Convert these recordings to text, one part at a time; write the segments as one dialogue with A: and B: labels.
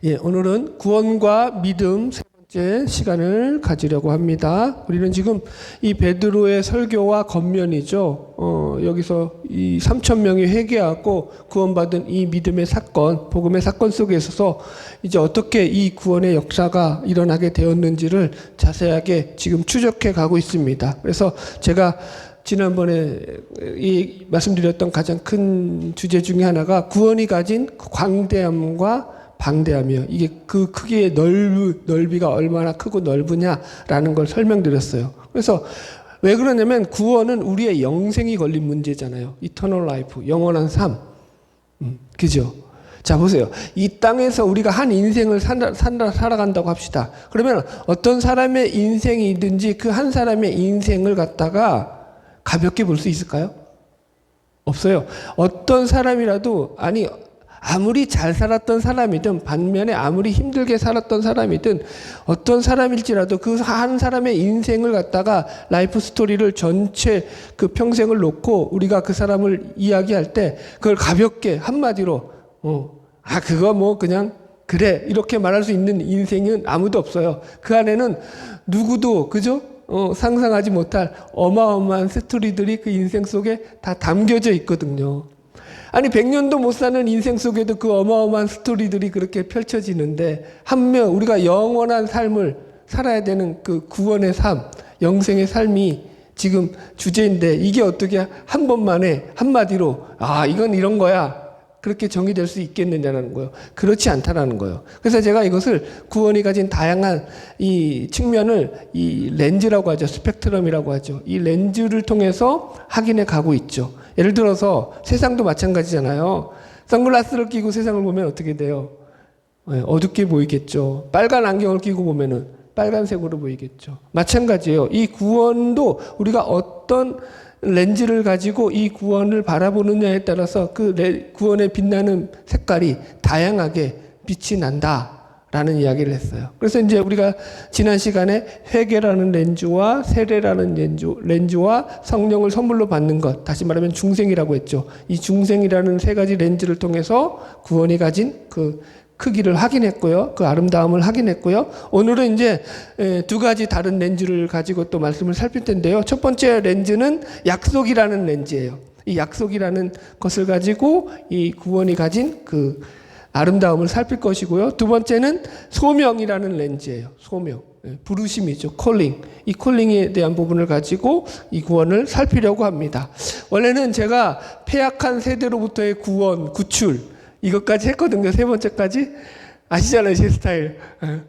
A: 예, 오늘은 구원과 믿음 세 번째 시간을 가지려고 합니다. 우리는 지금 이 베드로의 설교와 겉면이죠. 여기서 이 3천 명이 회개하고 구원받은 이 믿음의 사건, 복음의 사건 속에 있어서 이제 어떻게 이 구원의 역사가 일어나게 되었는지를 자세하게 지금 추적해 가고 있습니다. 그래서 제가 지난번에 말씀드렸던 가장 큰 주제 중에 하나가 구원이 가진 광대함과 방대하며 이게 그 크기의 넓이가 얼마나 크고 넓으냐라는 걸 설명드렸어요. 그래서 왜 그러냐면 구원은 우리의 영생이 걸린 문제잖아요. 이터널 라이프, 영원한 삶. 그죠? 자, 보세요. 이 땅에서 우리가 한 인생을 살아간다고 합시다. 그러면 어떤 사람의 인생이든지 그 한 사람의 인생을 갖다가 가볍게 볼 수 있을까요? 없어요. 어떤 사람이라도, 아무리 잘 살았던 사람이든 반면에 아무리 힘들게 살았던 사람이든 어떤 사람일지라도 그 한 사람의 인생을 갖다가 라이프 스토리를 전체 그 평생을 놓고 우리가 그 사람을 이야기할 때 그걸 가볍게 한마디로 그거 뭐 그냥 그래 이렇게 말할 수 있는 인생은 아무도 없어요. 그 안에는 누구도 그죠? 상상하지 못할 어마어마한 스토리들이 그 인생 속에 다 담겨져 있거든요. 아니 100년도 못 사는 인생 속에도 그 어마어마한 스토리들이 그렇게 펼쳐지는데 한면 우리가 영원한 삶을 살아야 되는 그 구원의 삶, 영생의 삶이 지금 주제인데 이게 어떻게 한 번만에 한마디로 이건 이런 거야 그렇게 정의될 수 있겠느냐는 거예요. 그렇지 않다라는 거예요. 그래서 제가 이것을 구원이 가진 다양한 이 측면을 이 렌즈라고 하죠. 스펙트럼이라고 하죠. 이 렌즈를 통해서 확인해 가고 있죠. 예를 들어서 세상도 마찬가지잖아요. 선글라스를 끼고 세상을 보면 어떻게 돼요? 어둡게 보이겠죠. 빨간 안경을 끼고 보면은 빨간색으로 보이겠죠. 마찬가지예요. 이 구원도 우리가 어떤 렌즈를 가지고 이 구원을 바라보느냐에 따라서 그 구원에 빛나는 색깔이 다양하게 빛이 난다라는 이야기를 했어요. 그래서 이제 우리가 지난 시간에 회개라는 렌즈와 세례라는 렌즈와 성령을 선물로 받는 것, 다시 말하면 중생이라고 했죠. 이 중생이라는 세 가지 렌즈를 통해서 구원이 가진 그 크기를 확인했고요. 그 아름다움을 확인했고요. 오늘은 이제 두 가지 다른 렌즈를 가지고 또 말씀을 살필 텐데요. 첫 번째 렌즈는 약속이라는 렌즈예요. 이 약속이라는 것을 가지고 이 구원이 가진 그 아름다움을 살필 것이고요. 두 번째는 소명이라는 렌즈예요. 소명. 부르심이죠. 콜링. 이 콜링에 대한 부분을 가지고 이 구원을 살피려고 합니다. 원래는 제가 패약한 세대로부터의 구원, 구출 이것까지 했거든요. 세 번째까지. 아시잖아요. 제 스타일.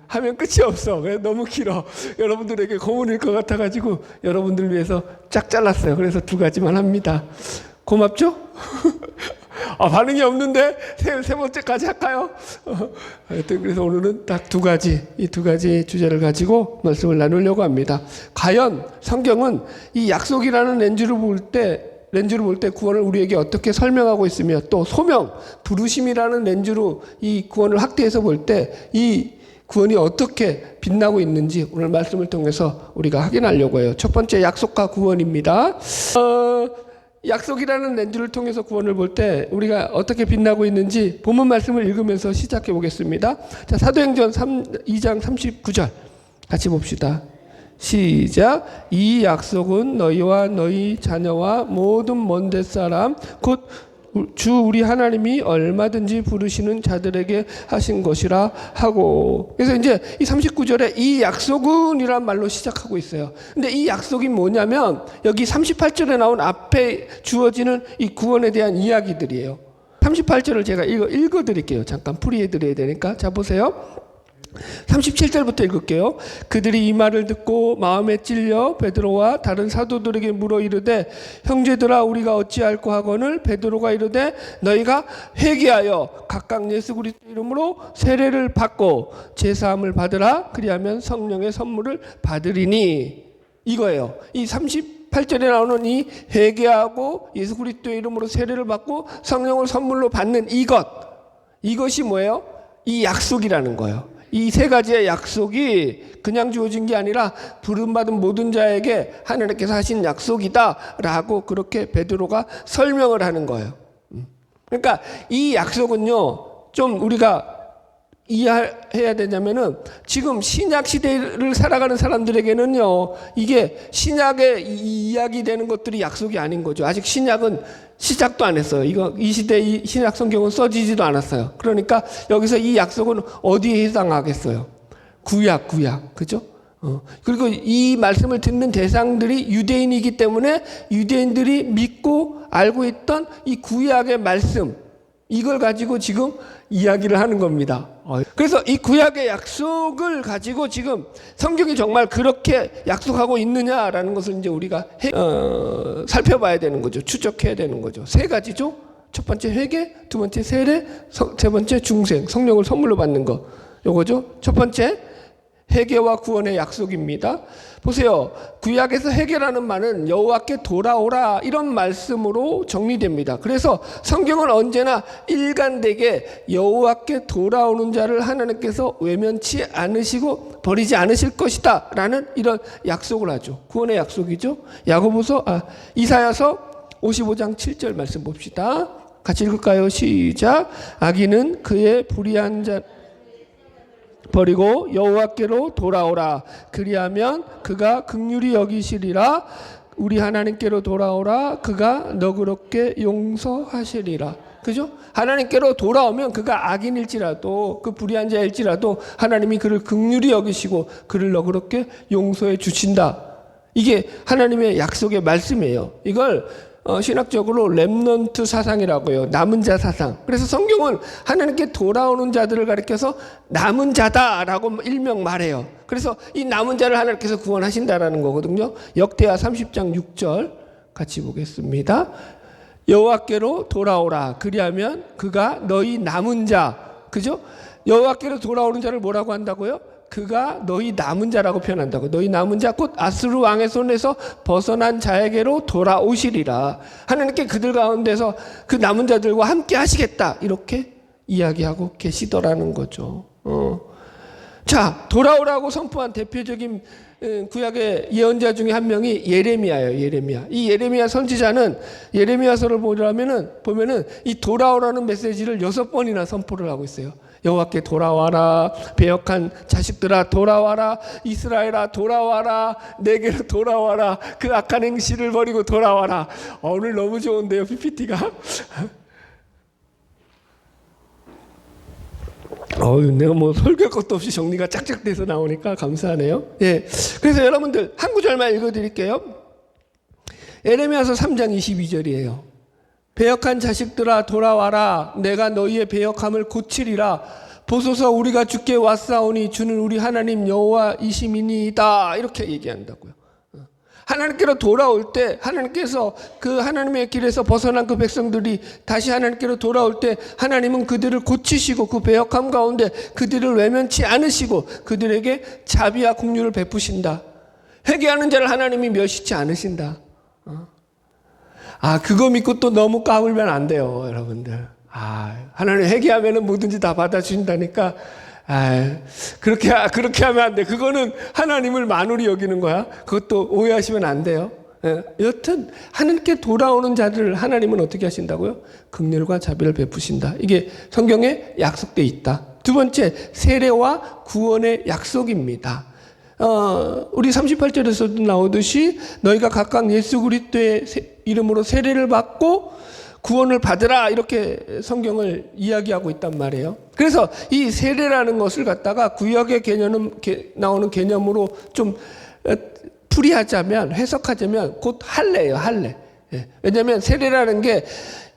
A: 하면 끝이 없어. 너무 길어. 여러분들에게 고문일 것 같아가지고 여러분들 위해서 쫙 잘랐어요. 그래서 두 가지만 합니다. 고맙죠? 반응이 없는데 세 번째까지 할까요? 하여튼 그래서 오늘은 딱 두 가지, 이 두 가지 주제를 가지고 말씀을 나누려고 합니다. 과연 성경은 이 약속이라는 렌즈를 볼 때 구원을 우리에게 어떻게 설명하고 있으며 또 소명, 부르심이라는 렌즈로 이 구원을 확대해서 볼 때 이 구원이 어떻게 빛나고 있는지 오늘 말씀을 통해서 우리가 확인하려고 해요. 첫 번째 약속과 구원입니다. 약속이라는 렌즈를 통해서 구원을 볼 때 우리가 어떻게 빛나고 있는지 본문 말씀을 읽으면서 시작해 보겠습니다. 자, 사도행전 2장 39절 같이 봅시다. 시작. 이 약속은 너희와 너희 자녀와 모든 먼 데 사람 곧 주 우리 하나님이 얼마든지 부르시는 자들에게 하신 것이라 하고. 그래서 이제 이 39절에 이 약속은 이란 말로 시작하고 있어요. 근데 이 약속이 뭐냐면 여기 38절에 나온 앞에 주어지는 이 구원에 대한 이야기들이에요. 38절을 제가 읽어 드릴게요. 잠깐 풀이해 드려야 되니까. 자, 보세요. 37절부터 읽을게요. 그들이 이 말을 듣고 마음에 찔려 베드로와 다른 사도들에게 물어 이르되 형제들아 우리가 어찌할꼬 하거늘 베드로가 이르되 너희가 회개하여 각각 예수 그리스도 이름으로 세례를 받고 제사함을 받으라 그리하면 성령의 선물을 받으리니 이거예요. 이 38절에 나오는 이 회개하고 예수 그리스도의 이름으로 세례를 받고 성령을 선물로 받는 이것이 뭐예요? 이 약속이라는 거예요. 이 세 가지의 약속이 그냥 주어진 게 아니라 부름받은 모든 자에게 하나님께서 하신 약속이다라고 그렇게 베드로가 설명을 하는 거예요. 그러니까 이 약속은요, 좀 우리가 이해해야 되냐면은 지금 신약 시대를 살아가는 사람들에게는요, 이게 신약에 이야기되는 것들이 약속이 아닌 거죠. 아직 신약은 시작도 안 했어요. 이 시대 이 신약 성경은 써지지도 않았어요. 그러니까 여기서 이 약속은 어디에 해당하겠어요? 구약, 그죠? 그리고 이 말씀을 듣는 대상들이 유대인이기 때문에 유대인들이 믿고 알고 있던 이 구약의 말씀, 이걸 가지고 지금 이야기를 하는 겁니다. 그래서 이 구약의 약속을 가지고 지금 성경이 정말 그렇게 약속하고 있느냐라는 것을 이제 우리가 살펴봐야 되는 거죠. 추적해야 되는 거죠. 세 가지죠. 첫 번째 회개, 두 번째 세례, 세 번째 중생, 성령을 선물로 받는 거. 요거죠. 첫 번째 회개와 구원의 약속입니다. 보세요. 구약에서 회개라는 말은 여호와께 돌아오라 이런 말씀으로 정리됩니다. 그래서 성경은 언제나 일관되게 여호와께 돌아오는 자를 하나님께서 외면치 않으시고 버리지 않으실 것이다 라는 이런 약속을 하죠. 구원의 약속이죠. 이사야서 55장 7절 말씀 봅시다. 같이 읽을까요? 시작. 악인은 그의 불의한 자 버리고 여호와께로 돌아오라. 그리하면 그가 긍휼히 여기시리라. 우리 하나님께로 돌아오라. 그가 너그럽게 용서하시리라. 그죠? 하나님께로 돌아오면 그가 악인일지라도 그 불의한 자일지라도 하나님이 그를 긍휼히 여기시고 그를 너그럽게 용서해 주신다. 이게 하나님의 약속의 말씀이에요. 이걸 신학적으로 렘넌트 사상이라고 해요. 남은 자 사상. 그래서 성경은 하나님께 돌아오는 자들을 가리켜서 남은 자다라고 일명 말해요. 그래서 이 남은 자를 하나님께서 구원하신다라는 거거든요. 역대하 30장 6절 같이 보겠습니다. 여호와께로 돌아오라. 그리하면 그가 너희 남은 자, 그죠? 여호와께로 돌아오는 자를 뭐라고 한다고요? 그가 너희 남은 자라고 표현한다고. 너희 남은 자 곧 아스루 왕의 손에서 벗어난 자에게로 돌아오시리라. 하나님께 그들 가운데서 그 남은 자들과 함께 하시겠다 이렇게 이야기하고 계시더라는 거죠. 자, 돌아오라고 선포한 대표적인 구약의 예언자 중에 한 명이 예레미야예요. 예레미야. 이 예레미야 선지자는 예레미야서를 보면은 이 돌아오라는 메시지를 6번이나 선포를 하고 있어요. 여호와께 돌아와라. 배역한 자식들아 돌아와라. 이스라엘아 돌아와라. 내게로 돌아와라. 그 악한 행실을 버리고 돌아와라. 오늘 너무 좋은데요, PPT가. 내가 뭐 설교할 것도 없이 정리가 짝짝 돼서 나오니까 감사하네요. 예. 그래서 여러분들 한 구절만 읽어드릴게요. 예레미야서 3장 22절이에요. 배역한 자식들아 돌아와라. 내가 너희의 배역함을 고치리라. 보소서 우리가 주께 왔사오니 주는 우리 하나님 여호와이심이니이다. 이렇게 얘기한다고요. 하나님께로 돌아올 때 하나님께서 그 하나님의 길에서 벗어난 그 백성들이 다시 하나님께로 돌아올 때 하나님은 그들을 고치시고 그 배역함 가운데 그들을 외면치 않으시고 그들에게 자비와 긍휼을 베푸신다. 회개하는 자를 하나님이 멸시치 않으신다. 그거 믿고 또 너무 까불면 안 돼요, 여러분들. 하나님 회개하면은 뭐든지 다 받아주신다니까. 그렇게 하면 안 돼. 그거는 하나님을 만홀히 여기는 거야. 그것도 오해하시면 안 돼요. 여튼 하나님께 돌아오는 자들을 하나님은 어떻게 하신다고요? 긍휼과 자비를 베푸신다. 이게 성경에 약속되어 있다. 두 번째, 세례와 구원의 약속입니다. 우리 38절에서도 나오듯이 너희가 각각 예수 그리스도의 이름으로 세례를 받고 구원을 받으라 이렇게 성경을 이야기하고 있단 말이에요. 그래서 이 세례라는 것을 갖다가 구약의 나오는 개념으로 좀 풀이하자면 해석하자면 곧 할례예요. 할례. 왜냐하면 세례라는 게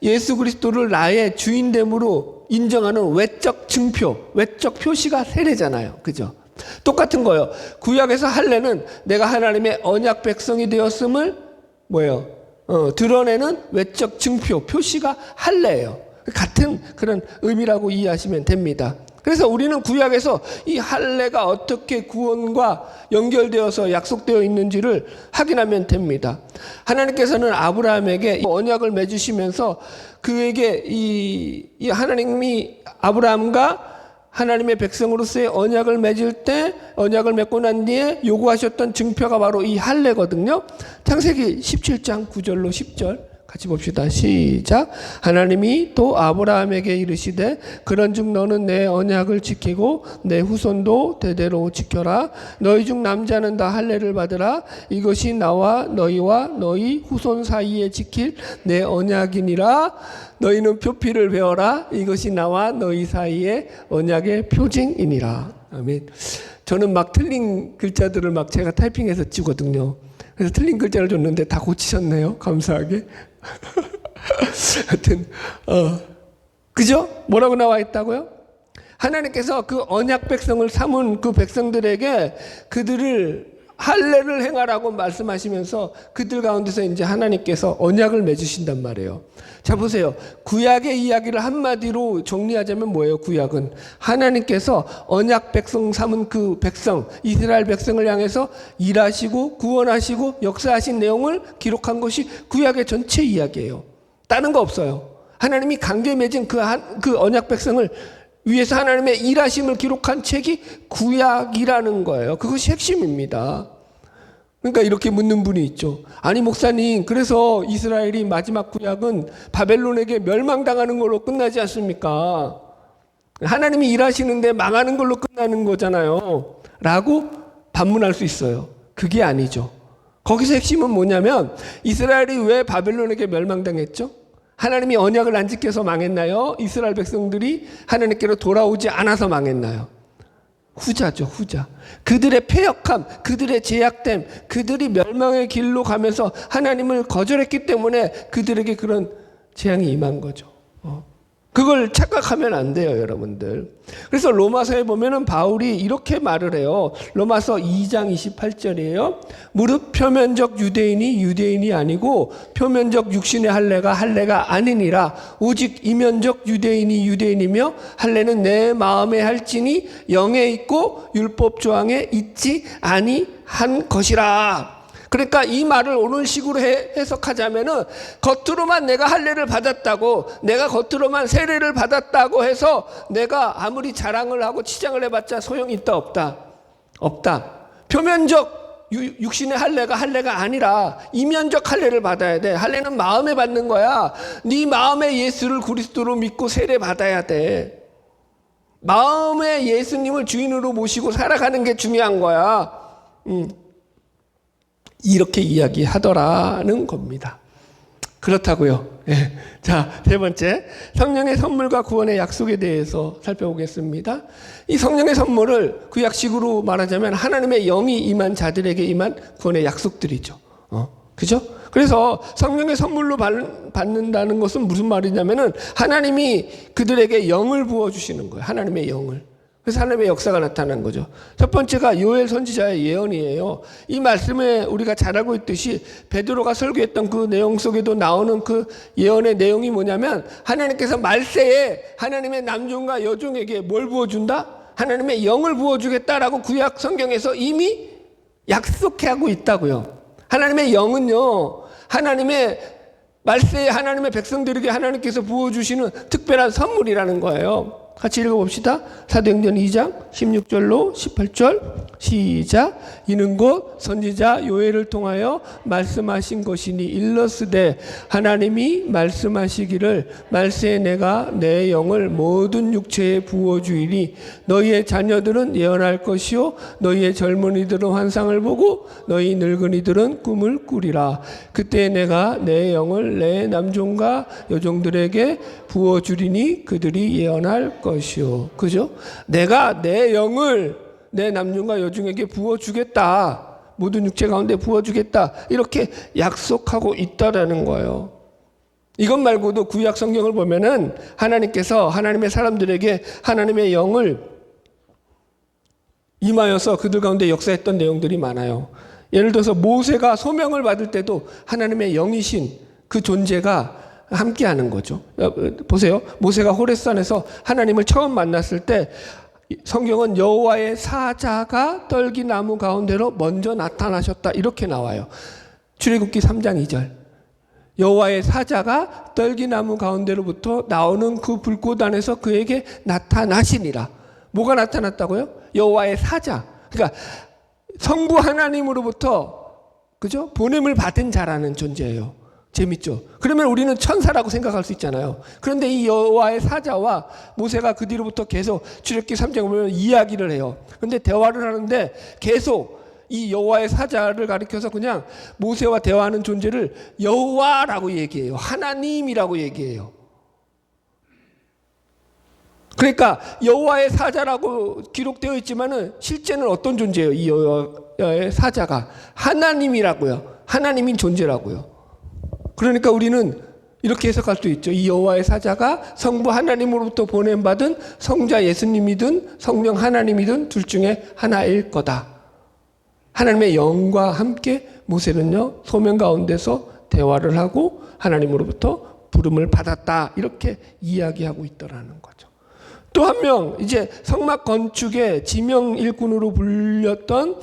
A: 예수 그리스도를 나의 주인됨으로 인정하는 외적 증표, 외적 표시가 세례잖아요. 그죠? 똑같은 거예요. 구약에서 할례는 내가 하나님의 언약 백성이 되었음을 드러내는 외적 증표, 표시가 할례예요. 같은 그런 의미라고 이해하시면 됩니다. 그래서 우리는 구약에서 이 할례가 어떻게 구원과 연결되어서 약속되어 있는지를 확인하면 됩니다. 하나님께서는 아브라함에게 언약을 맺으시면서 그에게 이 하나님이 아브라함과 하나님의 백성으로서의 언약을 맺을 때 언약을 맺고 난 뒤에 요구하셨던 증표가 바로 이 할례거든요. 창세기 17장 9절로 10절 같이 봅시다. 시작. 하나님이 또 아브라함에게 이르시되 그런즉 너는 내 언약을 지키고 내 후손도 대대로 지켜라. 너희 중 남자는 다 할례를 받으라. 이것이 나와 너희와 너희 후손 사이에 지킬 내 언약이니라. 너희는 표피를 배워라. 이것이 나와 너희 사이에 언약의 표징이니라. 아멘. 저는 막 틀린 글자들을 막 제가 타이핑해서 찍거든요. 그래서 틀린 글자를 줬는데 다 고치셨네요. 감사하게. 하여튼 그죠? 뭐라고 나와 있다고요? 하나님께서 그 언약 백성을 삼은 그 백성들에게 그들을 할례를 행하라고 말씀하시면서 그들 가운데서 이제 하나님께서 언약을 맺으신단 말이에요. 자, 보세요. 구약의 이야기를 한마디로 정리하자면 뭐예요? 구약은 하나님께서 언약 백성 삼은 그 백성, 이스라엘 백성을 향해서 일하시고 구원하시고 역사하신 내용을 기록한 것이 구약의 전체 이야기예요. 다른 거 없어요. 하나님이 관계 맺은 그 언약 백성을 위해서 하나님의 일하심을 기록한 책이 구약이라는 거예요. 그것이 핵심입니다. 그러니까 이렇게 묻는 분이 있죠. 아니 목사님, 그래서 이스라엘이 마지막 구약은 바벨론에게 멸망당하는 걸로 끝나지 않습니까? 하나님이 일하시는데 망하는 걸로 끝나는 거잖아요 라고 반문할 수 있어요. 그게 아니죠. 거기서 핵심은 뭐냐면 이스라엘이 왜 바벨론에게 멸망당했죠? 하나님이 언약을 안 지켜서 망했나요? 이스라엘 백성들이 하나님께로 돌아오지 않아서 망했나요? 후자죠, 후자. 그들의 패역함, 그들의 제약됨, 그들이 멸망의 길로 가면서 하나님을 거절했기 때문에 그들에게 그런 재앙이 임한 거죠. 그걸 착각하면 안 돼요, 여러분들. 그래서 로마서에 보면은 바울이 이렇게 말을 해요. 로마서 2장 28절이에요. 무릇 표면적 유대인이 유대인이 아니고 표면적 육신의 할례가 아니니라. 오직 이면적 유대인이 유대인이며 할례는 내 마음에 할지니 영에 있고 율법 조항에 있지 아니한 것이라. 그러니까 이 말을 오늘 식으로 해석하자면은 겉으로만 내가 할례를 받았다고, 내가 겉으로만 세례를 받았다고 해서 내가 아무리 자랑을 하고 치장을 해봤자 소용이 있다 없다? 없다. 표면적 육신의 할례가 아니라 이면적 할례를 받아야 돼. 할례는 마음에 받는 거야. 네 마음에 예수를 그리스도로 믿고 세례 받아야 돼. 마음에 예수님을 주인으로 모시고 살아가는 게 중요한 거야. 이렇게 이야기하더라는 겁니다. 그렇다고요. 예. 자, 세 번째, 성령의 선물과 구원의 약속에 대해서 살펴보겠습니다. 이 성령의 선물을 구약식으로 말하자면 하나님의 영이 임한 자들에게 임한 구원의 약속들이죠. 그죠? 그래서 성령의 선물로 받는다는 것은 무슨 말이냐면은 하나님이 그들에게 영을 부어주시는 거예요. 하나님의 영을. 그래서 하나님의 역사가 나타난 거죠. 첫 번째가 요엘 선지자의 예언이에요. 이 말씀에 우리가 잘 알고 있듯이 베드로가 설교했던 그 내용 속에도 나오는 그 예언의 내용이 뭐냐면 하나님께서 말세에 하나님의 남종과 여종에게 뭘 부어준다? 하나님의 영을 부어주겠다라고 구약 성경에서 이미 약속하고 있다고요. 하나님의 영은요, 하나님의 말세에 하나님의 백성들에게 하나님께서 부어주시는 특별한 선물이라는 거예요. 같이 읽어봅시다. 사도행전 2장 16절로 18절 시작. 이는 곧 선지자 요엘을 통하여 말씀하신 것이니 일러스되 하나님이 말씀하시기를 말세에 내가 내 영을 모든 육체에 부어주이니 너희의 자녀들은 예언할 것이요 너희의 젊은이들은 환상을 보고 너희 늙은이들은 꿈을 꾸리라. 그때 내가 내 영을 내 남종과 여종들에게 부어주리니 그들이 예언할 것이요. 그죠? 내가 내 영을 내 남종과 여종에게 부어주겠다. 모든 육체 가운데 부어주겠다. 이렇게 약속하고 있다라는 거예요. 이것 말고도 구약 성경을 보면은 하나님께서 하나님의 사람들에게 하나님의 영을 임하여서 그들 가운데 역사했던 내용들이 많아요. 예를 들어서 모세가 소명을 받을 때도 하나님의 영이신 그 존재가 함께하는 거죠. 보세요. 모세가 호렙산에서 하나님을 처음 만났을 때 성경은 여호와의 사자가 떨기나무 가운데로 먼저 나타나셨다 이렇게 나와요. 출애굽기 3장 2절. 여호와의 사자가 떨기나무 가운데로부터 나오는 그 불꽃 안에서 그에게 나타나시니라. 뭐가 나타났다고요? 여호와의 사자. 그러니까 성부 하나님으로부터 그죠? 보냄을 받은 자라는 존재예요. 재밌죠? 그러면 우리는 천사라고 생각할 수 있잖아요. 그런데 이 여호와의 사자와 모세가 그 뒤로부터 계속 출애굽기 3장에 보면 이야기를 해요. 그런데 대화를 하는데 계속 이 여호와의 사자를 가리켜서 그냥 모세와 대화하는 존재를 여호와라고 얘기해요. 하나님이라고 얘기해요. 그러니까 여호와의 사자라고 기록되어 있지만은 실제는 어떤 존재예요? 이 여호와의 사자가 하나님이라고요. 하나님인 존재라고요. 그러니까 우리는 이렇게 해석할 수 있죠. 이 여호와의 사자가 성부 하나님으로부터 보냄받은 성자 예수님이든 성령 하나님이든 둘 중에 하나일 거다. 하나님의 영과 함께 모세는요 소명 가운데서 대화를 하고 하나님으로부터 부름을 받았다. 이렇게 이야기하고 있더라는 거죠. 또 한 명 이제 성막 건축의 지명 일꾼으로 불렸던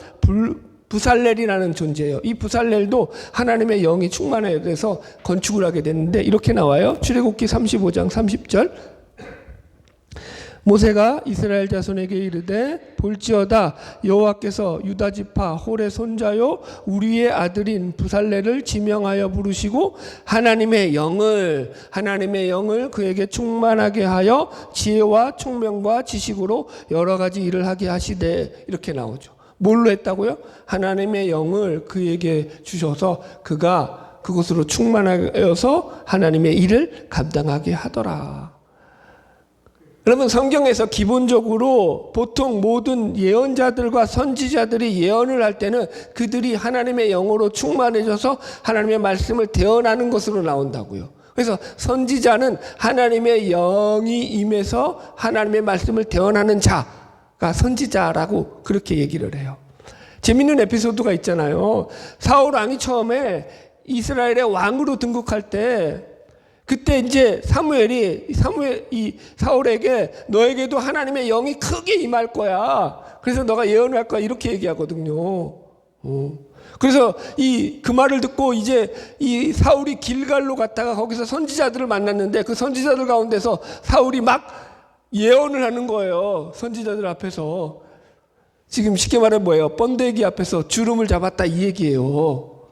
A: 부살렐이라는 존재예요. 이 부살렐도 하나님의 영이 충만하여 돼서 건축을 하게 됐는데 이렇게 나와요. 출애굽기 35장 30절. 모세가 이스라엘 자손에게 이르되 볼지어다 여호와께서 유다 지파 홀의 손자요 우리의 아들인 부살렐을 지명하여 부르시고 하나님의 영을 그에게 충만하게 하여 지혜와 총명과 지식으로 여러 가지 일을 하게 하시되 이렇게 나오죠. 뭘로 했다고요? 하나님의 영을 그에게 주셔서 그가 그것으로 충만하여서 하나님의 일을 감당하게 하더라. 그러면 성경에서 기본적으로 보통 모든 예언자들과 선지자들이 예언을 할 때는 그들이 하나님의 영으로 충만해져서 하나님의 말씀을 대언하는 것으로 나온다고요. 그래서 선지자는 하나님의 영이 임해서 하나님의 말씀을 대언하는 자가 선지자라고 그렇게 얘기를 해요. 재밌는 에피소드가 있잖아요. 사울 왕이 처음에 이스라엘의 왕으로 등극할 때 그때 이제 사울에게 너에게도 하나님의 영이 크게 임할 거야. 그래서 너가 예언을 할 거야. 이렇게 얘기하거든요. 그래서 그 말을 듣고 이제 이 사울이 길갈로 갔다가 거기서 선지자들을 만났는데 그 선지자들 가운데서 사울이 막 예언을 하는 거예요. 선지자들 앞에서. 지금 쉽게 말하면 뭐예요? 번데기 앞에서 주름을 잡았다 이 얘기예요.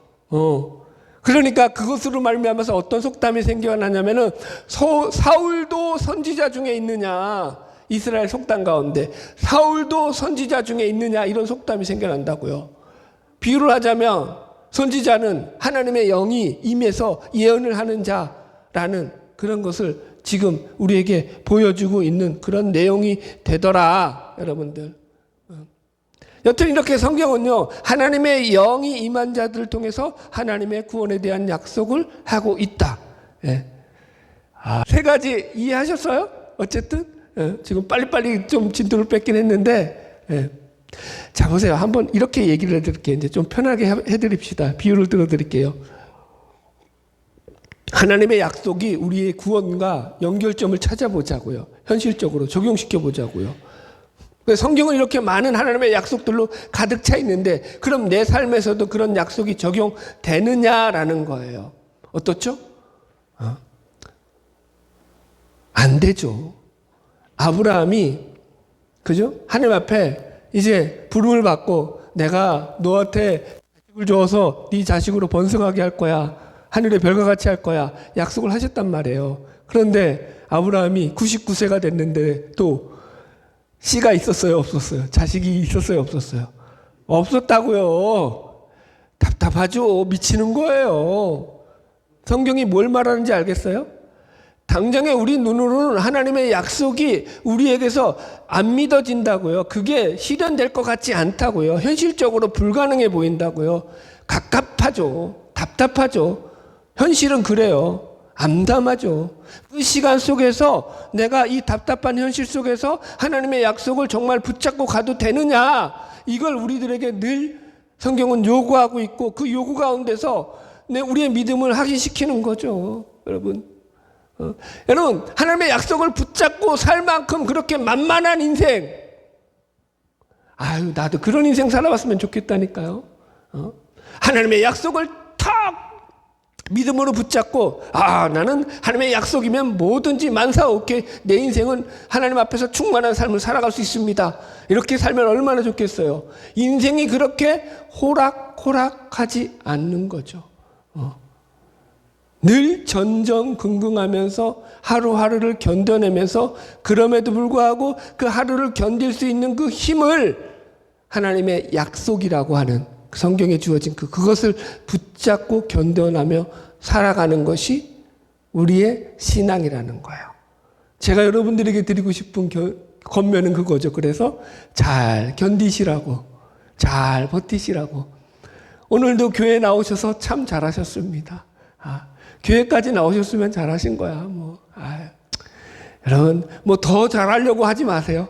A: 그러니까 그것으로 말미암아서 어떤 속담이 생겨나냐면은 사울도 선지자 중에 있느냐, 이스라엘 속담 가운데 사울도 선지자 중에 있느냐 이런 속담이 생겨난다고요. 비유를 하자면 선지자는 하나님의 영이 임해서 예언을 하는 자라는 그런 것을 지금 우리에게 보여주고 있는 그런 내용이 되더라, 여러분들. 여튼 이렇게 성경은요 하나님의 영이 임한 자들을 통해서 하나님의 구원에 대한 약속을 하고 있다. 세 가지 이해하셨어요? 어쨌든 지금 빨리빨리 좀 진도를 뺏긴 했는데 자 보세요. 한번 이렇게 얘기를 해드릴게요. 이제 좀 편하게 해드립시다. 비유를 들어드릴게요. 하나님의 약속이 우리의 구원과 연결점을 찾아보자고요. 현실적으로 적용시켜 보자고요. 성경은 이렇게 많은 하나님의 약속들로 가득 차 있는데 그럼 내 삶에서도 그런 약속이 적용되느냐라는 거예요. 어떻죠? 안 되죠. 아브라함이 그죠? 하나님 앞에 이제 부름을 받고 내가 너한테 자식을 줘서 네 자식으로 번성하게 할 거야. 하늘의 별과 같이 할 거야. 약속을 하셨단 말이에요. 그런데 아브라함이 99세가 됐는데 또 씨가 있었어요, 없었어요? 자식이 있었어요, 없었어요? 없었다고요. 답답하죠. 미치는 거예요. 성경이 뭘 말하는지 알겠어요? 당장에 우리 눈으로는 하나님의 약속이 우리에게서 안 믿어진다고요. 그게 실현될 것 같지 않다고요. 현실적으로 불가능해 보인다고요. 갑갑하죠. 답답하죠. 현실은 그래요. 암담하죠. 그 시간 속에서 내가 이 답답한 현실 속에서 하나님의 약속을 정말 붙잡고 가도 되느냐, 이걸 우리들에게 늘 성경은 요구하고 있고 그 요구 가운데서 우리의 믿음을 확인시키는 거죠. 여러분 여러분 하나님의 약속을 붙잡고 살 만큼 그렇게 만만한 인생, 나도 그런 인생 살아봤으면 좋겠다니까요. 하나님의 약속을 탁 믿음으로 붙잡고 나는 하나님의 약속이면 뭐든지 만사오케이 내 인생은 하나님 앞에서 충만한 삶을 살아갈 수 있습니다. 이렇게 살면 얼마나 좋겠어요. 인생이 그렇게 호락호락하지 않는 거죠. 늘 전전긍긍하면서 하루하루를 견뎌내면서 그럼에도 불구하고 그 하루를 견딜 수 있는 그 힘을 하나님의 약속이라고 하는 성경에 주어진 그것을 붙잡고 견뎌나며 살아가는 것이 우리의 신앙이라는 거예요. 제가 여러분들에게 드리고 싶은 권면은 그거죠. 그래서 잘 견디시라고, 잘 버티시라고. 오늘도 교회 나오셔서 참 잘하셨습니다. 교회까지 나오셨으면 잘하신 거야. 여러분, 더 잘하려고 하지 마세요.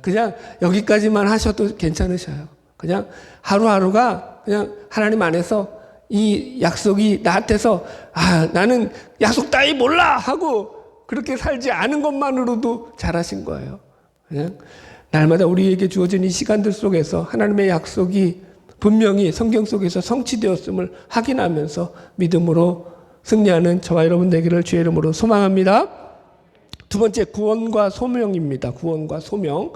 A: 그냥 여기까지만 하셔도 괜찮으셔요. 그냥 하루하루가 그냥 하나님 안에서 이 약속이 나한테서 나는 약속 따위 몰라 하고 그렇게 살지 않은 것만으로도 잘하신 거예요. 그냥 날마다 우리에게 주어진 이 시간들 속에서 하나님의 약속이 분명히 성경 속에서 성취되었음을 확인하면서 믿음으로 승리하는 저와 여러분 되기를 주의 이름으로 소망합니다. 두 번째, 구원과 소명입니다. 구원과 소명.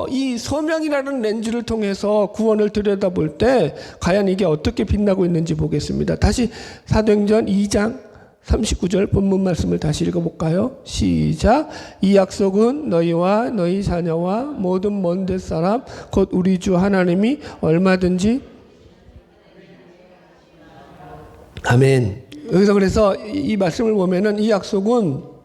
A: 이 소명이라는 렌즈를 통해서 구원을 들여다볼 때 과연 이게 어떻게 빛나고 있는지 보겠습니다. 다시 사도행전 2장 39절 본문 말씀을 다시 읽어볼까요? 시작. 이 약속은 너희와 너희 자녀와 모든 먼 데 사람 곧 우리 주 하나님이 얼마든지 아멘. 여기서 그래서 이 말씀을 보면은 이 약속은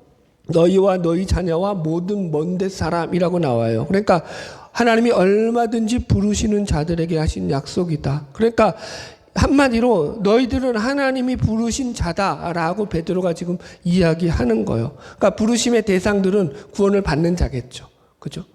A: 너희와 너희 자녀와 모든 먼 데 사람이라고 나와요. 그러니까 하나님이 얼마든지 부르시는 자들에게 하신 약속이다. 그러니까 한마디로 너희들은 하나님이 부르신 자다라고 베드로가 지금 이야기하는 거예요. 그러니까 부르심의 대상들은 구원을 받는 자겠죠. 그죠?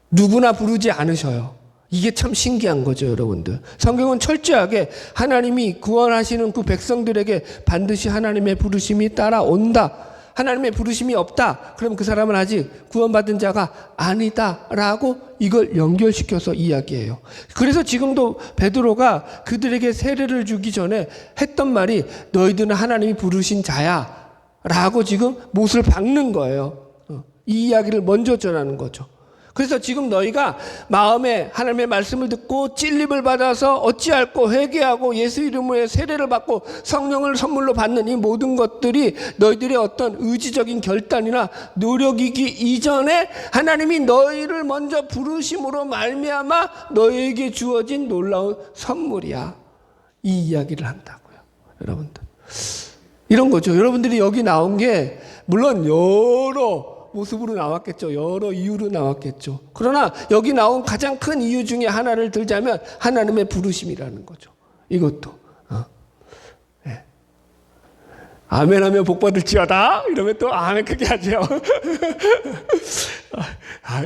A: 누구나 부르지 않으셔요. 이게 참 신기한 거죠, 여러분들. 성경은 철저하게 하나님이 구원하시는 그 백성들에게 반드시 하나님의 부르심이 따라온다. 하나님의 부르심이 없다. 그럼 그 사람은 아직 구원받은 자가 아니다라고 이걸 연결시켜서 이야기해요. 그래서 지금도 베드로가 그들에게 세례를 주기 전에 했던 말이 너희들은 하나님이 부르신 자야 라고 지금 못을 박는 거예요. 이 이야기를 먼저 전하는 거죠. 그래서 지금 너희가 마음에 하나님의 말씀을 듣고 찔림을 받아서 어찌할꼬 회개하고 예수 이름으로 세례를 받고 성령을 선물로 받는 이 모든 것들이 너희들의 어떤 의지적인 결단이나 노력이기 이전에 하나님이 너희를 먼저 부르심으로 말미암아 너희에게 주어진 놀라운 선물이야. 이 이야기를 한다고요. 여러분들. 이런 거죠. 여러분들이 여기 나온 게 물론 여러 모습으로 나왔겠죠. 여러 이유로 나왔겠죠. 그러나 여기 나온 가장 큰 이유 중에 하나를 들자면 하나님의 부르심이라는 거죠. 이것도. 네. 아멘하면 복 받을지어다. 이러면 또 아멘 크게 하죠.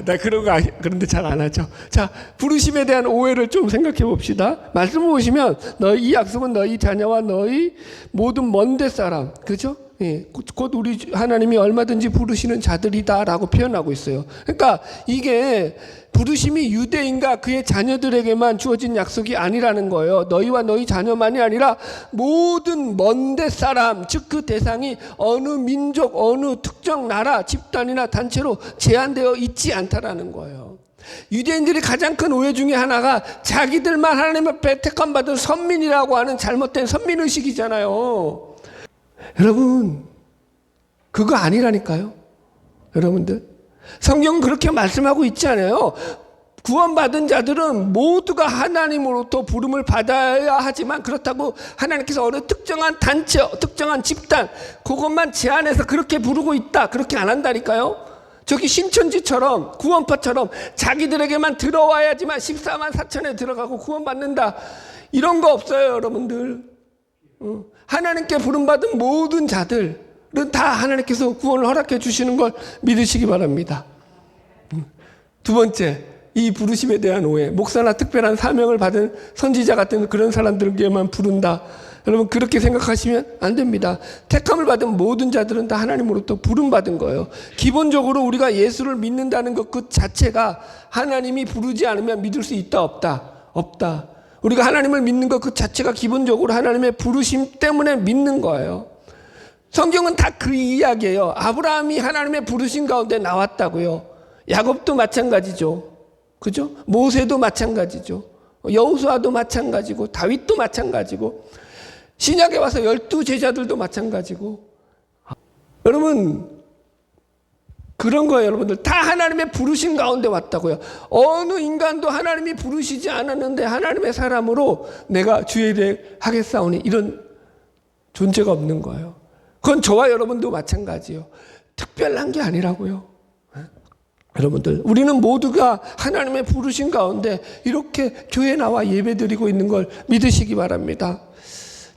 A: 나 그런데 잘 안 하죠. 자, 부르심에 대한 오해를 좀 생각해 봅시다. 말씀을 보시면 이 약속은 너희 자녀와 너희 모든 먼 데 사람, 그죠? 예, 곧 우리 하나님이 얼마든지 부르시는 자들이다라고 표현하고 있어요. 그러니까 이게 부르심이 유대인과 그의 자녀들에게만 주어진 약속이 아니라는 거예요. 너희와 너희 자녀만이 아니라 모든 먼 데 사람, 즉 그 대상이 어느 민족, 어느 특정 나라, 집단이나 단체로 제한되어 있지 않다라는 거예요. 유대인들이 가장 큰 오해 중에 하나가 자기들만 하나님의 택함 받은 선민이라고 하는 잘못된 선민의식이잖아요. 여러분, 그거 아니라니까요. 여러분들, 성경은 그렇게 말씀하고 있지 않아요. 구원받은 자들은 모두가 하나님으로부터 부름을 받아야 하지만 그렇다고 하나님께서 어느 특정한 단체, 특정한 집단 그것만 제한해서 그렇게 부르고 있다, 그렇게 안 한다니까요. 저기 신천지처럼 구원파처럼 자기들에게만 들어와야지만 14만 4천에 들어가고 구원받는다, 이런 거 없어요. 여러분들, 하나님께 부름받은 모든 자들은 다 하나님께서 구원을 허락해 주시는 걸 믿으시기 바랍니다. 두 번째, 이 부르심에 대한 오해. 목사나 특별한 사명을 받은 선지자 같은 그런 사람들에게만 부른다. 여러분, 그렇게 생각하시면 안 됩니다. 택함을 받은 모든 자들은 다 하나님으로부터 부름받은 거예요. 기본적으로 우리가 예수를 믿는다는 것 그 자체가 하나님이 부르지 않으면 믿을 수 있다, 없다? 없다. 우리가 하나님을 믿는 것 그 자체가 기본적으로 하나님의 부르심 때문에 믿는 거예요. 성경은 다 그 이야기예요. 아브라함이 하나님의 부르심 가운데 나왔다고요. 야곱도 마찬가지죠. 그죠? 모세도 마찬가지죠. 여호수아도 마찬가지고 다윗도 마찬가지고. 신약에 와서 12제자들도 마찬가지고. 여러분, 그런 거예요. 여러분들 다 하나님의 부르신 가운데 왔다고요. 어느 인간도 하나님이 부르시지 않았는데 하나님의 사람으로 내가 주의 일 하겠사오니 이런 존재가 없는 거예요. 그건 저와 여러분도 마찬가지예요. 특별한 게 아니라고요. 여러분들, 우리는 모두가 하나님의 부르신 가운데 이렇게 교회에 나와 예배드리고 있는 걸 믿으시기 바랍니다.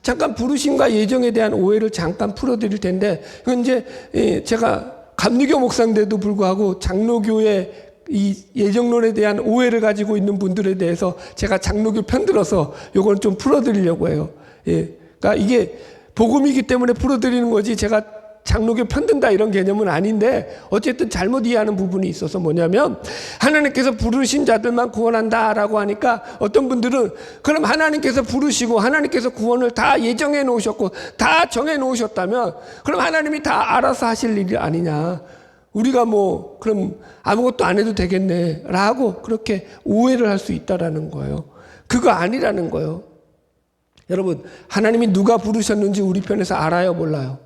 A: 잠깐 부르심과 예정에 대한 오해를 잠깐 풀어드릴 텐데, 이건 이제 제가 감리교 목사인데도 불구하고 장로교의 이 예정론에 대한 오해를 가지고 있는 분들에 대해서 제가 장로교 편들어서 요걸 좀 풀어드리려고 해요. 그러니까 이게 복음이기 때문에 풀어드리는 거지 제가 장로교 편든다 이런 개념은 아닌데, 어쨌든 잘못 이해하는 부분이 있어서 뭐냐면, 하나님께서 부르신 자들만 구원한다라고 하니까 어떤 분들은 그럼 하나님께서 부르시고 하나님께서 구원을 다 예정해 놓으셨고 다 정해 놓으셨다면 그럼 하나님이 다 알아서 하실 일이 아니냐, 우리가 뭐 그럼 아무것도 안 해도 되겠네 라고 그렇게 오해를 할 수 있다라는 거예요. 그거 아니라는 거예요. 여러분, 하나님이 누가 부르셨는지 우리 편에서 알아요, 몰라요?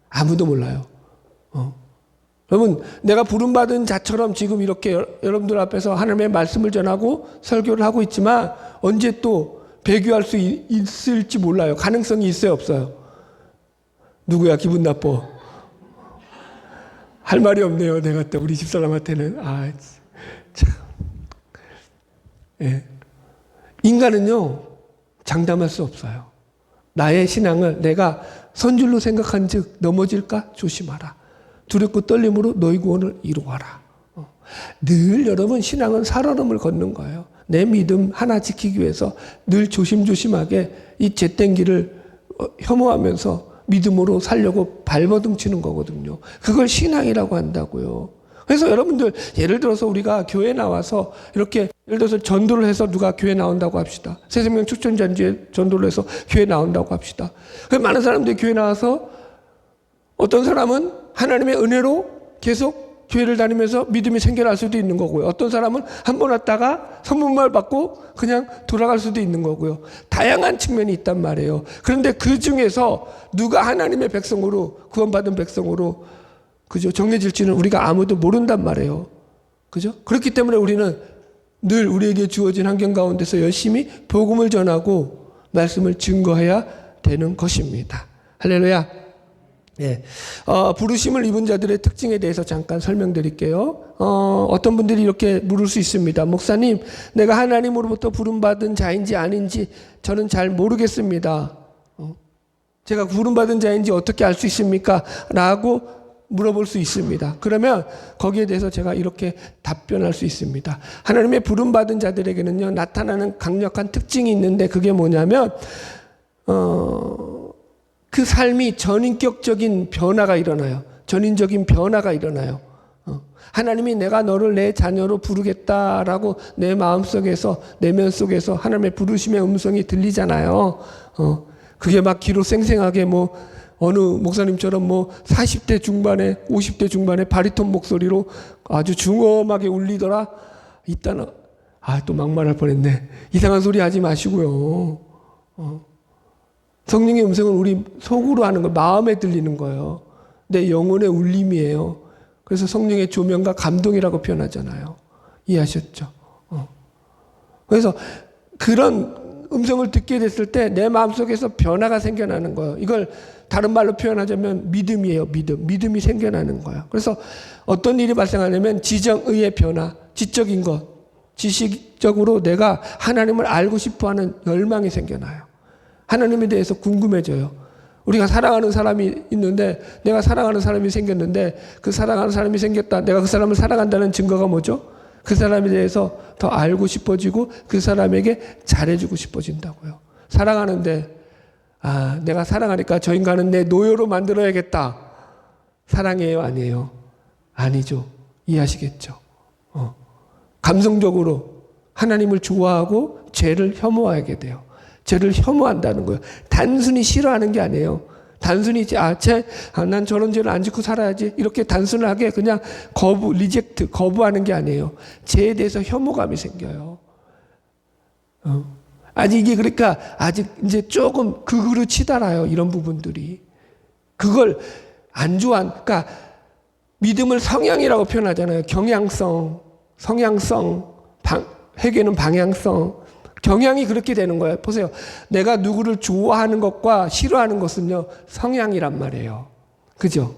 A: 아무도 몰라요. 여러분, 내가 부름받은 자처럼 지금 이렇게 여러분들 앞에서 하나님의 말씀을 전하고 설교를 하고 있지만 언제 또 배교할 수 있을지 몰라요. 가능성이 있어요, 없어요? 누구야, 기분 나빠? 할 말이 없네요, 내가 또 우리 집사람한테는. 참. 예. 인간은요, 장담할 수 없어요. 나의 신앙을 내가 선줄로 생각한 즉 넘어질까 조심하라. 두렵고 떨림으로 너희 구원을 이루어라. 늘 여러분, 신앙은 살얼음을 걷는 거예요. 내 믿음 하나 지키기 위해서 늘 조심조심하게 이 잿된 길을 혐오하면서 믿음으로 살려고 발버둥 치는 거거든요. 그걸 신앙이라고 한다고요. 그래서 여러분들, 예를 들어서 우리가 교회 나와서 이렇게 예를 들어서 전도를 해서 누가 교회 나온다고 합시다. 새생명 축전잔치에 전도를 해서 교회 나온다고 합시다. 많은 사람들이 교회 나와서 어떤 사람은 하나님의 은혜로 계속 교회를 다니면서 믿음이 생겨날 수도 있는 거고요. 어떤 사람은 한 번 왔다가 선문말 받고 그냥 돌아갈 수도 있는 거고요. 다양한 측면이 있단 말이에요. 그런데 그 중에서 누가 하나님의 백성으로, 구원받은 백성으로 그죠? 정해질지는 우리가 아무도 모른단 말이에요. 그죠? 그렇기 때문에 우리는 늘 우리에게 주어진 환경 가운데서 열심히 복음을 전하고 말씀을 증거해야 되는 것입니다. 할렐루야. 예. 부르심을 입은 자들의 특징에 대해서 잠깐 설명드릴게요. 어떤 분들이 이렇게 물을 수 있습니다. 목사님, 내가 하나님으로부터 부름받은 자인지 아닌지 저는 잘 모르겠습니다. 제가 부름받은 자인지 어떻게 알 수 있습니까? 라고 물어볼 수 있습니다. 그러면 거기에 대해서 제가 이렇게 답변할 수 있습니다. 하나님의 부름받은 자들에게는요, 나타나는 강력한 특징이 있는데 그게 뭐냐면 그 삶이 전인격적인 변화가 일어나요. 전인적인 변화가 일어나요. 하나님이 내가 너를 내 자녀로 부르겠다라고 내 마음속에서, 내면 속에서 하나님의 부르심의 음성이 들리잖아요. 그게 막 귀로 생생하게 뭐 어느 목사님처럼 뭐 40대 중반에 50대 중반에 바리톤 목소리로 아주 중엄하게 울리더라. 이따는 또 막말할 뻔했네. 이상한 소리 하지 마시고요. 성령의 음성은 우리 속으로 하는 거, 마음에 들리는 거예요. 내 영혼의 울림이에요. 그래서 성령의 조명과 감동이라고 표현하잖아요. 이해하셨죠? 그래서 그런 음성을 듣게 됐을 때 내 마음속에서 변화가 생겨나는 거예요. 이걸 다른 말로 표현하자면 믿음이에요. 믿음이 생겨나는 거예요. 그래서 어떤 일이 발생하냐면 지정의의 변화, 지적인 것, 지식적으로 내가 하나님을 알고 싶어하는 열망이 생겨나요. 하나님에 대해서 궁금해져요. 우리가 사랑하는 사람이 있는데, 내가 사랑하는 사람이 생겼는데, 그 사랑하는 사람이 생겼다, 내가 그 사람을 사랑한다는 증거가 뭐죠? 그 사람에 대해서 더 알고 싶어지고 그 사람에게 잘해주고 싶어진다고요. 사랑하는데 내가 사랑하니까 저 인간은 내 노예로 만들어야겠다. 사랑이에요, 아니에요? 아니죠. 이해하시겠죠? 감성적으로 하나님을 좋아하고 죄를 혐오하게 돼요. 죄를 혐오한다는 거예요. 단순히 싫어하는 게 아니에요. 단순히 난 저런 죄를 안 짓고 살아야지 이렇게 단순하게 그냥 거부하는 게 아니에요. 죄에 대해서 혐오감이 생겨요. 아직 이게 그러니까 아직 이제 조금 극으로 치달아요. 이런 부분들이. 그걸 안 그러니까 믿음을 성향이라고 표현하잖아요. 경향성, 성향성, 회개는 방향성. 경향이 그렇게 되는 거예요. 보세요. 내가 누구를 좋아하는 것과 싫어하는 것은요, 성향이란 말이에요. 그죠?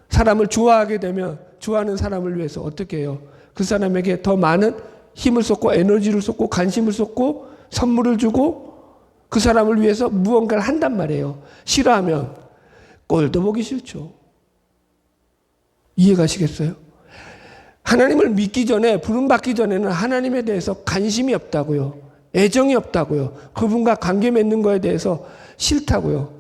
A: 사람을 좋아하게 되면 좋아하는 사람을 위해서 어떻게 해요? 그 사람에게 더 많은 힘을 쏟고 에너지를 쏟고 관심을 쏟고 선물을 주고 그 사람을 위해서 무언가를 한단 말이에요. 싫어하면 꼴도 보기 싫죠. 이해가시겠어요? 하나님을 믿기 전에, 부름받기 전에는 하나님에 대해서 관심이 없다고요. 애정이 없다고요. 그분과 관계 맺는 거에 대해서 싫다고요.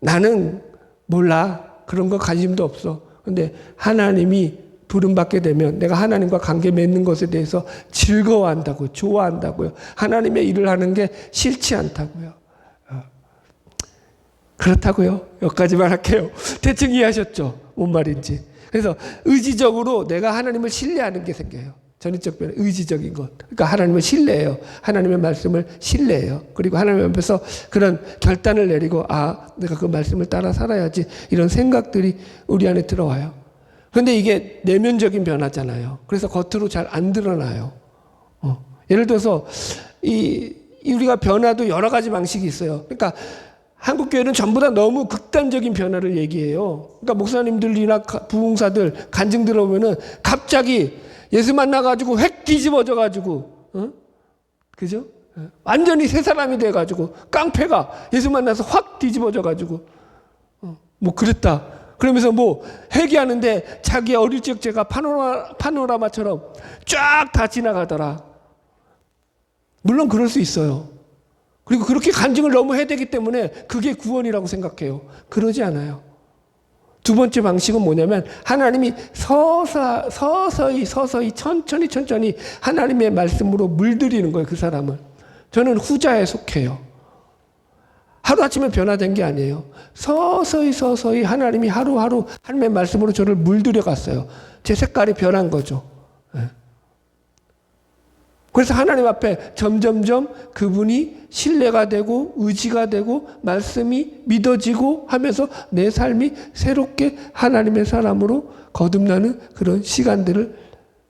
A: 나는 몰라. 그런 거 관심도 없어. 근데 하나님이 부름받게 되면 내가 하나님과 관계 맺는 것에 대해서 즐거워한다고요. 좋아한다고요. 하나님의 일을 하는 게 싫지 않다고요. 그렇다고요. 여기까지만 할게요. 대충 이해하셨죠? 뭔 말인지. 그래서 의지적으로 내가 하나님을 신뢰하는 게 생겨요. 전인적 변화, 의지적인 것. 그러니까 하나님을 신뢰해요. 하나님의 말씀을 신뢰해요. 그리고 하나님 앞에서 그런 결단을 내리고 내가 그 말씀을 따라 살아야지 이런 생각들이 우리 안에 들어와요. 그런데 이게 내면적인 변화잖아요. 그래서 겉으로 잘 안 드러나요. 예를 들어서 우리가 변화도 여러 가지 방식이 있어요. 그러니까 한국 교회는 전부 다 너무 극단적인 변화를 얘기해요. 그러니까 목사님들이나 부흥사들 간증 들어보면은 갑자기 예수 만나가지고 획 뒤집어져가지고, 그죠? 완전히 새 사람이 돼가지고 깡패가 예수 만나서 확 뒤집어져가지고, 뭐 그랬다. 그러면서 뭐 회개하는데 자기 어릴 적 제가 파노라마처럼 쫙 다 지나가더라. 물론 그럴 수 있어요. 그리고 그렇게 간증을 너무 해야 되기 때문에 그게 구원이라고 생각해요. 그러지 않아요. 두 번째 방식은 뭐냐면 하나님이 서서히 천천히 하나님의 말씀으로 물들이는 거예요. 그 사람을. 저는 후자에 속해요. 하루아침에 변화된 게 아니에요. 서서히 하나님이 하루하루 하나님의 말씀으로 저를 물들여 갔어요. 제 색깔이 변한 거죠. 그래서 하나님 앞에 점점점 그분이 신뢰가 되고 의지가 되고 말씀이 믿어지고 하면서 내 삶이 새롭게 하나님의 사람으로 거듭나는 그런 시간들을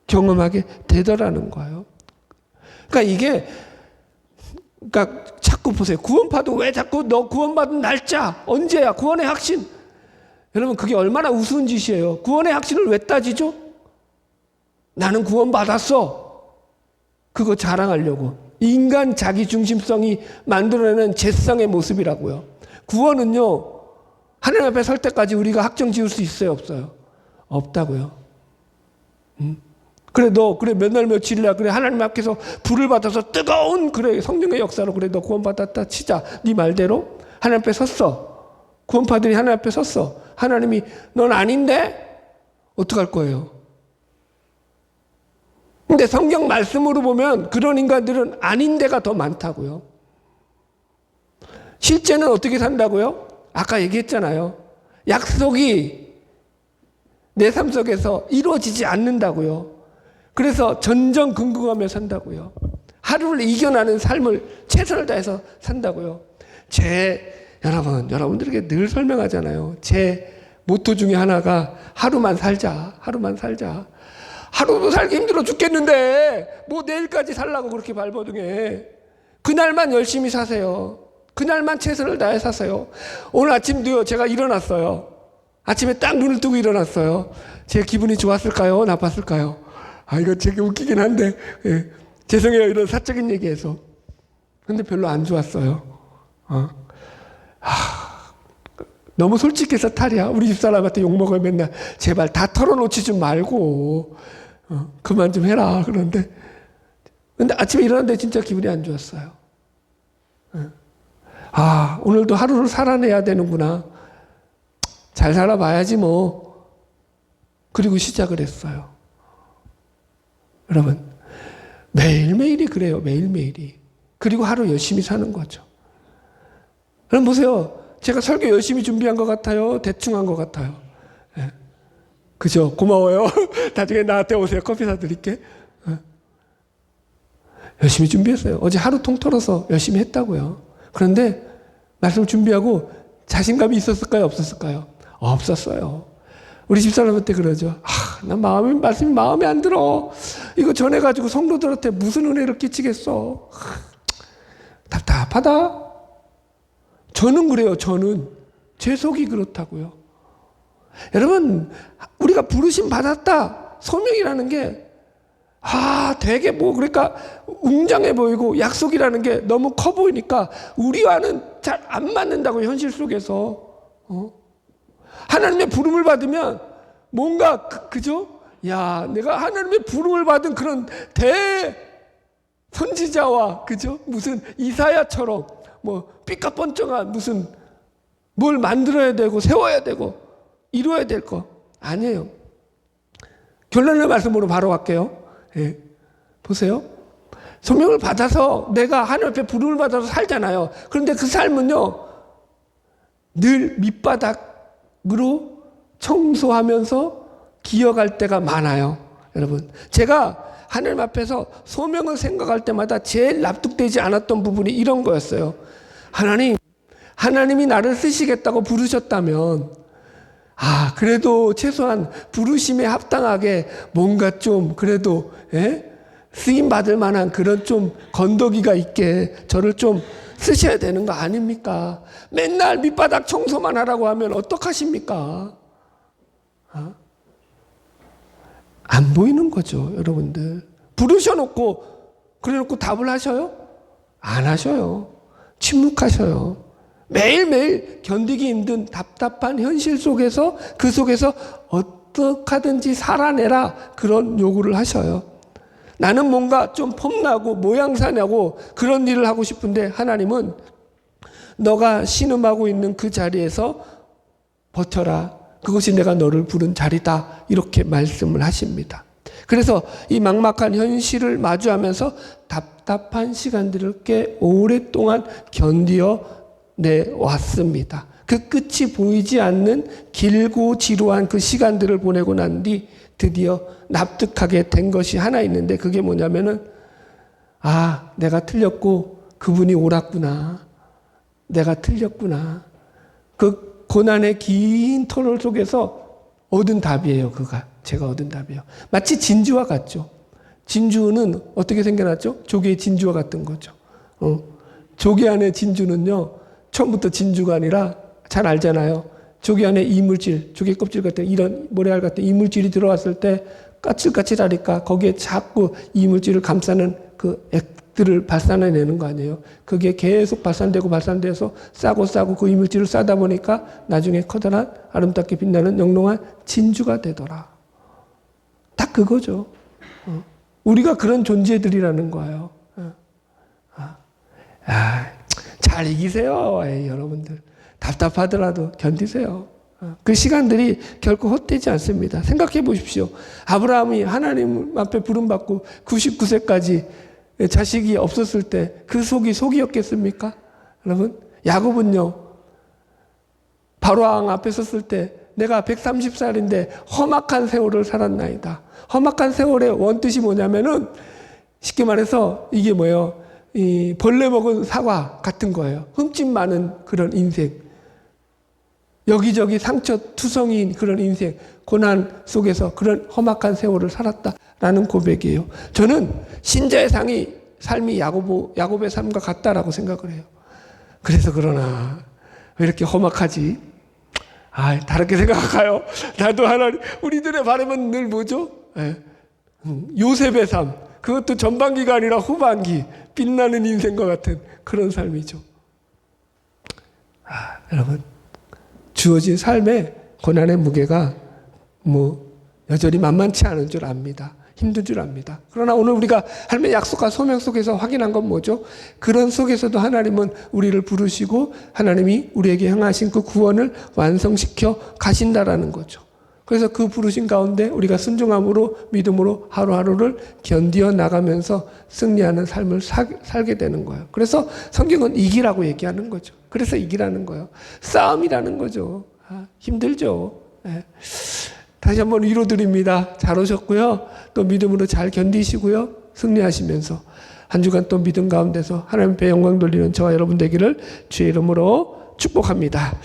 A: 경험하게 되더라는 거예요. 그러니까 자꾸 보세요. 구원파도 왜 자꾸 너 구원받은 날짜 언제야? 구원의 확신. 여러분 그게 얼마나 우스운 짓이에요. 구원의 확신을 왜 따지죠? 나는 구원받았어. 그거 자랑하려고. 인간 자기중심성이 만들어내는 죄성의 모습이라고요. 구원은요. 하나님 앞에 설 때까지 우리가 확정 지을 수 있어요? 없어요? 없다고요. 그래 몇 날 며칠이야. 그래 하나님 앞에서 불을 받아서 뜨거운 성령의 역사로 너 구원받았다 치자. 네 말대로 하나님 앞에 섰어. 구원파들이 하나님 앞에 섰어. 하나님이 넌 아닌데? 어떡할 거예요? 근데 성경 말씀으로 보면 그런 인간들은 아닌 데가 더 많다고요. 실제는 어떻게 산다고요? 아까 얘기했잖아요. 약속이 내 삶 속에서 이루어지지 않는다고요. 그래서 전전긍긍하며 산다고요. 하루를 이겨나는 삶을 최선을 다해서 산다고요. 여러분들에게 늘 설명하잖아요. 제 모토 중에 하나가 하루만 살자. 하루도 살기 힘들어 죽겠는데 뭐 내일까지 살라고 그렇게 발버둥해. 그날만 열심히 사세요. 그날만 최선을 다해 사세요. 오늘 아침도요. 제가 일어났어요. 아침에 딱 눈을 뜨고 일어났어요. 제 기분이 좋았을까요? 나빴을까요? 이거 되게 웃기긴 한데 죄송해요. 이런 사적인 얘기해서. 근데 별로 안 좋았어요. 너무 솔직해서 탈이야. 우리 집사람한테 욕먹어요. 맨날. 제발 다 털어놓지 좀 말고 그만 좀 해라. 그런데 아침에 일어났는데 진짜 기분이 안 좋았어요. 오늘도 하루를 살아내야 되는구나. 잘 살아봐야지 뭐. 그리고 시작을 했어요. 여러분 매일매일이 그래요. 매일매일이. 그리고 하루 열심히 사는 거죠. 여러분 보세요. 제가 설교 열심히 준비한 것 같아요? 대충 한 것 같아요? 그죠? 고마워요. 나중에 나한테 오세요. 커피 사드릴게. 열심히 준비했어요. 어제 하루 통틀어서 열심히 했다고요. 그런데 말씀 준비하고 자신감이 있었을까요? 없었을까요? 없었어요. 우리 집사람한테 그러죠. 난 말씀이 마음에 안 들어. 이거 전해가지고 성도들한테 무슨 은혜를 끼치겠어. 답답하다. 저는 그래요. 저는 제 속이 그렇다고요. 여러분, 우리가 부르심 받았다. 소명이라는 게 되게 그러니까 웅장해 보이고 약속이라는 게 너무 커 보이니까 우리와는 잘 안 맞는다고, 현실 속에서. 하나님의 부름을 받으면 뭔가 그죠? 내가 하나님의 부름을 받은 그런 선지자와 그죠? 무슨 이사야처럼 삐까뻔쩍한 무슨 뭘 만들어야 되고 세워야 되고 이루어야 될 거 아니에요. 결론의 말씀으로 바로 갈게요. 보세요. 소명을 받아서 내가 하나님 앞에 부름을 받아서 살잖아요. 그런데 그 삶은요, 늘 밑바닥으로 청소하면서 기어갈 때가 많아요. 여러분, 제가 하나님 앞에서 소명을 생각할 때마다 제일 납득되지 않았던 부분이 이런 거였어요. 하나님이 나를 쓰시겠다고 부르셨다면 그래도 최소한 부르심에 합당하게 뭔가 좀 그래도 쓰임 받을 만한 그런 좀 건더기가 있게 저를 좀 쓰셔야 되는 거 아닙니까? 맨날 밑바닥 청소만 하라고 하면 어떡하십니까? 안 보이는 거죠, 여러분들. 부르셔놓고 그래놓고 답을 하셔요? 안 하셔요. 침묵하셔요. 매일매일 견디기 힘든 답답한 현실 속에서 그 속에서 어떡하든지 살아내라, 그런 요구를 하셔요. 나는 뭔가 좀 폼나고 모양사냐고 그런 일을 하고 싶은데 하나님은 너가 신음하고 있는 그 자리에서 버텨라. 그것이 내가 너를 부른 자리다. 이렇게 말씀을 하십니다. 그래서 이 막막한 현실을 마주하면서 답답한 시간들을 꽤 오랫동안 견뎌내왔습니다. 그 끝이 보이지 않는 길고 지루한 그 시간들을 보내고 난 뒤 드디어 납득하게 된 것이 하나 있는데, 그게 뭐냐면은 내가 틀렸고 그분이 옳았구나. 내가 틀렸구나. 그 고난의 긴 터널 속에서 얻은 답이에요. 제가 얻은 답이에요. 마치 진주와 같죠. 진주는 어떻게 생겨났죠? 조개의 진주와 같은 거죠. 조개 안에 진주는요, 처음부터 진주가 아니라 잘 알잖아요. 조개 안에 이물질, 조개 껍질 같은 이런 모래알 같은 이물질이 들어왔을 때 까칠까칠하니까 거기에 자꾸 이물질을 감싸는 그 액들을 발산해내는 거 아니에요. 그게 계속 발산돼서 싸고 그 이물질을 싸다 보니까 나중에 커다란 아름답게 빛나는 영롱한 진주가 되더라. 딱 그거죠. 우리가 그런 존재들이라는 거예요. 잘 이기세요, 여러분들. 답답하더라도 견디세요. 그 시간들이 결코 헛되지 않습니다. 생각해 보십시오. 아브라함이 하나님 앞에 부름받고 99세까지 자식이 없었을 때 그 속이었겠습니까? 여러분, 야곱은요, 바로왕 앞에 섰을 때 내가 130살인데 험악한 세월을 살았나이다. 험악한 세월의 원뜻이 뭐냐면은 쉽게 말해서 이게 뭐예요? 이 벌레 먹은 사과 같은 거예요. 흠집 많은 그런 인생. 여기저기 상처 투성이인 그런 인생, 고난 속에서 그런 험악한 세월을 살았다라는 고백이에요. 저는 신자의 삶이 야곱의 삶과 같다라고 생각을 해요. 그래서 그러나 왜 이렇게 험악하지? 다르게 생각할까요? 나도 우리들의 바람은 늘 뭐죠? 요셉의 삶. 그것도 전반기가 아니라 후반기. 빛나는 인생과 같은 그런 삶이죠. 여러분, 주어진 삶의 고난의 무게가 여전히 만만치 않은 줄 압니다. 힘든 줄 압니다. 그러나 오늘 우리가 하나님의 약속과 소명 속에서 확인한 건 뭐죠? 그런 속에서도 하나님은 우리를 부르시고 하나님이 우리에게 행하신 그 구원을 완성시켜 가신다라는 거죠. 그래서 그 부르신 가운데 우리가 순종함으로 믿음으로 하루하루를 견디어 나가면서 승리하는 삶을 살게 되는 거예요. 그래서 성경은 이기라고 얘기하는 거죠. 그래서 이기라는 거예요. 싸움이라는 거죠. 힘들죠. 네. 다시 한번 위로드립니다. 잘 오셨고요. 또 믿음으로 잘 견디시고요. 승리하시면서 한 주간 또 믿음 가운데서 하나님 앞에 영광 돌리는 저와 여러분 되기를 주의 이름으로 축복합니다.